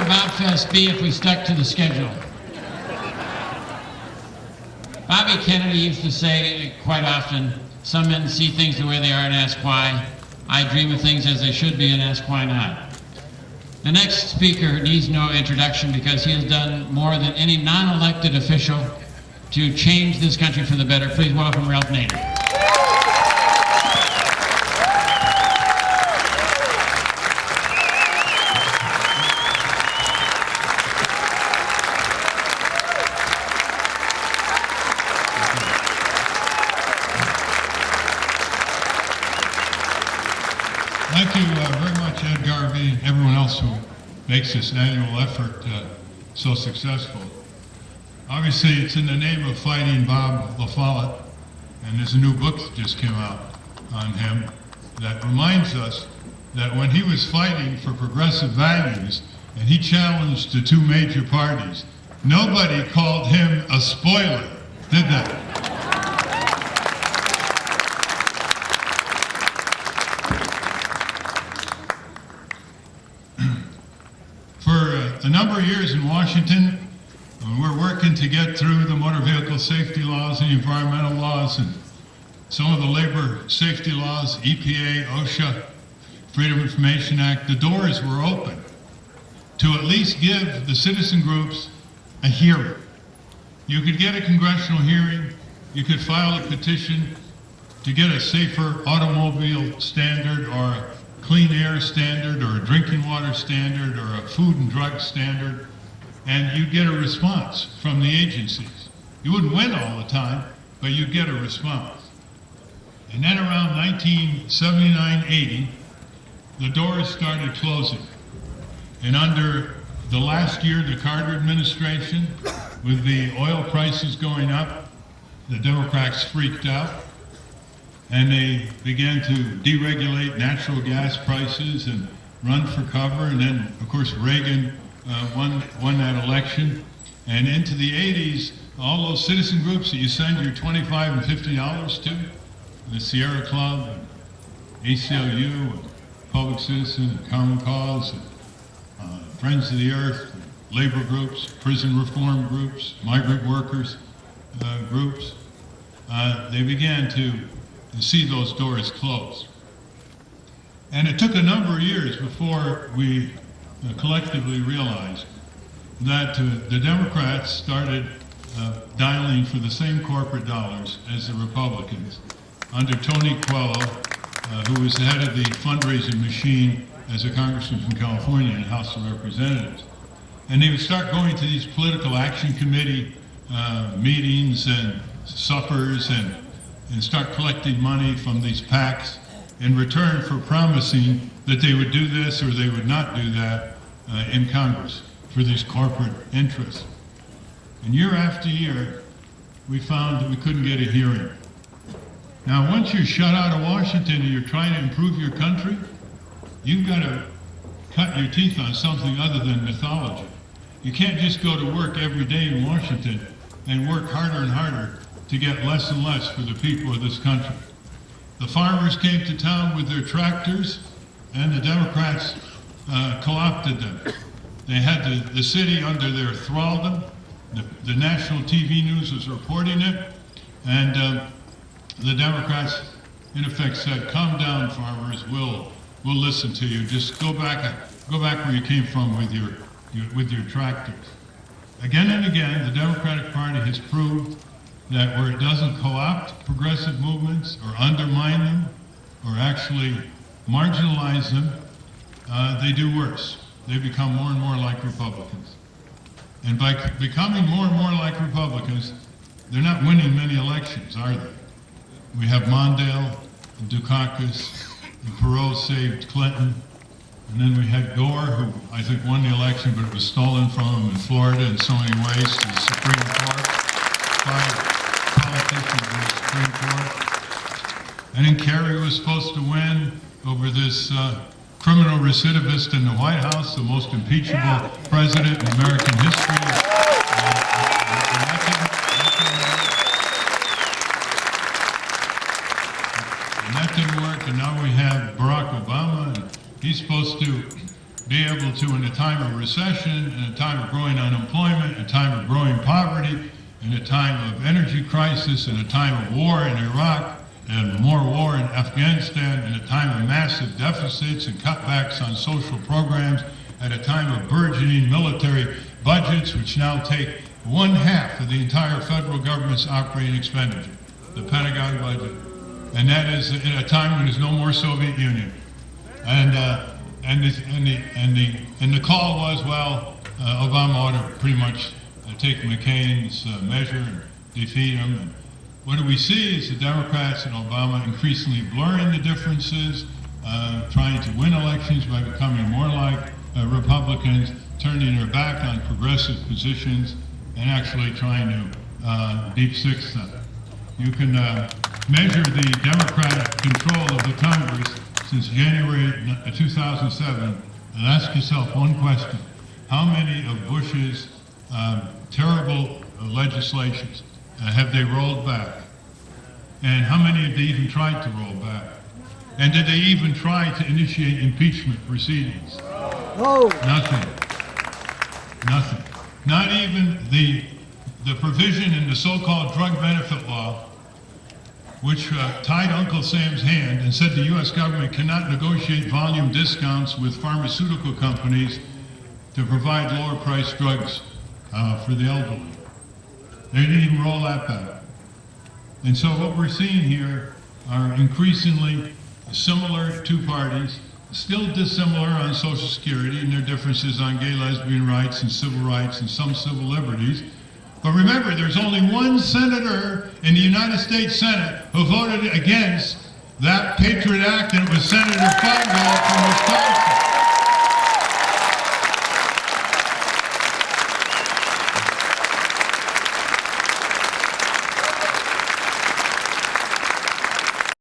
would Bobfest be if we stuck to the schedule? Bobby Kennedy used to say quite often, some men see things the way they are and ask why. I dream of things as they should be and ask why not. The next speaker needs no introduction because he has done more than any non-elected official to change this country for the better. Please welcome Ralph Nader. Thank you very much, Ed Garvey, everyone else who makes this annual effort so successful. Obviously, it's in the name of fighting Bob La Follette, and there's a new book that just came out on him that reminds us that when he was fighting for progressive values and he challenged the two major parties, nobody called him a spoiler, did they? A number of years in Washington, we're working to get through the motor vehicle safety laws and environmental laws and some of the labor safety laws, EPA, OSHA, Freedom of Information Act. The doors were open to at least give the citizen groups a hearing. You could get a congressional hearing, you could file a petition to get a safer automobile standard or a clean air standard or a drinking water standard or a food and drug standard, and you'd get a response from the agencies. You wouldn't win all the time, but you'd get a response. And then around 1979-80, the doors started closing. And under the last year, the Carter administration, with the oil prices going up, the Democrats freaked out. And they began to deregulate natural gas prices and run for cover. And then, of course, Reagan won that election. And into the 80s, all those citizen groups that you send your $25 and $50 to, the Sierra Club, and ACLU, and Public Citizen, and Common Cause, and Friends of the Earth, and labor groups, prison reform groups, migrant workers groups, they began to see those doors close. And it took a number of years before we collectively realized that the Democrats started dialing for the same corporate dollars as the Republicans under Tony Coelho, who was the head of the fundraising machine as a congressman from California in the House of Representatives. And they would start going to these political action committee meetings and suppers and start collecting money from these PACs in return for promising that they would do this or they would not do that in Congress for these corporate interests. And year after year, we found that we couldn't get a hearing. Now, once you're shut out of Washington and you're trying to improve your country, you've got to cut your teeth on something other than mythology. You can't just go to work every day in Washington and work harder and harder to get less and less for the people of this country. The farmers came to town with their tractors, and the Democrats co-opted them. They had the city under their thraldom. The national TV news was reporting it, and the Democrats, in effect, said, "Calm down, farmers. We'll listen to you. Just go back where you came from with your tractors." Again and again, the Democratic Party has proved that where it doesn't co-opt progressive movements or undermine them or actually marginalize them, they do worse. They become more and more like Republicans. And by becoming more and more like Republicans, they're not winning many elections, are they? We have Mondale and Dukakis, and Perot saved Clinton, and then we had Gore, who I think won the election, but it was stolen from him in Florida in so many ways to the Supreme Court. 5 politicians in the Supreme Court. And then Kerry was supposed to win over this criminal recidivist in the White House, the most impeachable president in American history. And that didn't work, and now we have Barack Obama, and he's supposed to be able to, in a time of recession, in a time of growing unemployment, in a time of growing poverty, in a time of energy crisis, in a time of war in Iraq, and more war in Afghanistan, in a time of massive deficits and cutbacks on social programs, at a time of burgeoning military budgets, which now take 1/2 of the entire federal government's operating expenditure, the Pentagon budget. And that is in a time when there's no more Soviet Union. And the call was, well, Obama ought to pretty much take McCain's measure and defeat him. And what do we see is the Democrats and Obama increasingly blurring the differences, trying to win elections by becoming more like Republicans, turning their back on progressive positions, and actually trying to deep six them. You can measure the Democratic control of the Congress since January 2007 and ask yourself one question. How many of Bush's terrible legislations have they rolled back? And how many have they even tried to roll back? And did they even try to initiate impeachment proceedings? No. Nothing. Nothing. Not even the provision in the so-called drug benefit law, which tied Uncle Sam's hand and said the U.S. government cannot negotiate volume discounts with pharmaceutical companies to provide lower-priced drugs for the elderly. They didn't even roll that back. And so what we're seeing here are increasingly similar two parties, still dissimilar on Social Security and their differences on gay, lesbian rights and civil rights and some civil liberties. But remember, there's only one senator in the United States Senate who voted against that Patriot Act, and it was Senator Fargo from